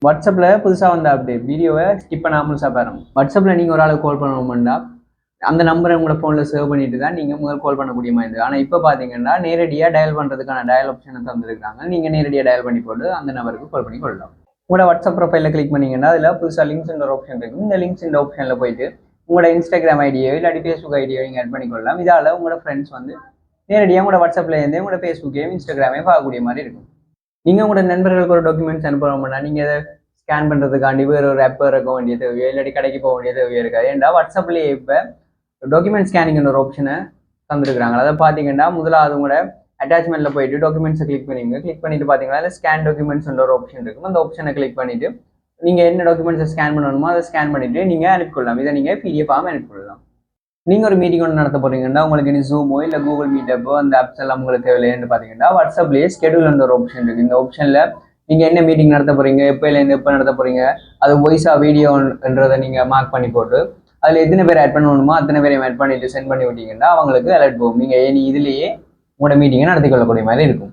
வாட்ஸ்அப்பில் புதுசாக வந்த அப்டேட் வீடியோவை ஸ்கிப் பண்ணாமல் பாருங்க. வாட்ஸ்அப்பில் நீங்கள் ஒரு ஆளுக்கு கால் பண்ணணும்னா அந்த நம்பரை உங்களோட ஃபோனில் சேவ் பண்ணிட்டு தான் நீங்கள் முதல் கால் பண்ணக்கூடிய மாதிரி இருக்குது. ஆனால் இப்போ பார்த்தீங்கன்னா நேரடியாக டயல் பண்ணுறதுக்கான டயல் ஆப்ஷனை தந்துருக்காங்க. நீங்கள் நேரடியாக டயல் பண்ணி போட்டு அந்த நம்பருக்கு கால் பண்ணி கொள்ளலாம். உங்களோட வாட்ஸ்அப் ப்ரொஃபைலில் கிளிக் பண்ணிங்கன்னா அதில் புதுசாக லிங்க்ஸ் ஒரு ஆப்ஷன் இருக்குது. இந்த லிங்க்ஸ் இந்த ஆப்ஷனில் போயிட்டு உங்களோட இன்ஸ்டாகிராம் ஐடியோ இல்லாட்டி ஃபேஸ்புக் ஐடியோ நீங்கள் ஆட் பண்ணிக்கொள்ளலாம். இதால் உங்களோட ஃப்ரெண்ட்ஸ் வந்து நேரடியாக உங்களோட வாட்ஸ்அப்லேருந்து உங்களோட ஃபேஸ்புக்கையும் இன்ஸ்டாகிராமையும் பார்க்கக்கூடிய மாதிரி இருக்கும். நீங்கள் உங்களோட நண்பர்களுக்கு ஒரு டாக்குமெண்ட்ஸ் அனுப்பணும்னா நீங்கள் அதை ஸ்கேன் பண்ணுறதுக்காண்டி வேறு ஒரு ஆப் இருக்க வேண்டிய தேவையோ இல்லாட்டி கடைக்கு போக வேண்டிய தேவையோ இருக்காது. ஏன்னா வாட்ஸ்அப்லேயே இப்போ டாக்குமெண்ட் ஸ்கேனிங்னு ஒரு ஆப்ஷனை தந்துருக்குறாங்க. அதை பார்த்தீங்கன்னா முதலாவது உங்களோட அட்டாச்மெண்ட்டில் போயிட்டு டாக்குமெண்ட்ஸை கிளிக் பண்ணிட்டு பார்த்தீங்கன்னா அதில் ஸ்கேன் டாக்குமெண்ட்ஸ் ஒரு ஆப்ஷன் இருக்கும். அந்த ஆப்ஷனை கிளிக் பண்ணிவிட்டு நீங்கள் என்ன டாக்குமெண்ட்ஸை ஸ்கேன் பண்ணணுமோ அதை ஸ்கேன் பண்ணிவிட்டு நீங்கள் அனுப்பிக்கொள்ளலாம். இதை நீங்கள் பிடிஎஃபாக அனுப்பிக்கொள்ளலாம். நீங்கள் ஒரு மீட்டிங் ஒன்று நடத்த போகிறீங்கன்னா உங்களுக்கு இனி ஜூமோ இல்லை கூகுள் மீட்டப்போ அந்த ஆப்ஸ் எல்லாம் உங்களுக்கு தேவையில்லைன்னு பார்த்தீங்கன்னா வாட்ஸ்அப்லேயே ஸ்கெடியூல் ஒரு ஆப்ஷன் இருக்குது. இந்த ஆப்ஷனில் நீங்கள் என்ன மீட்டிங் நடத்த போகிறீங்க, எப்போ நடத்த போகிறீங்க, அது வாய்ஸா வீடியோன்றதை நீங்கள் மார்க் பண்ணி போட்டு அதில் எத்தனை பேர் ஆட் பண்ணணுமோ அத்தனை பேரையும் ஆட் பண்ணிட்டு சென்ட் பண்ணி விட்டீங்கன்னா அவங்களுக்கு அலர்ட் போகும். நீங்கள் இதுலேயே உங்களோட மீட்டிங்கை நடத்தி கொள்ளக்கூடிய மாதிரி இருக்கும்.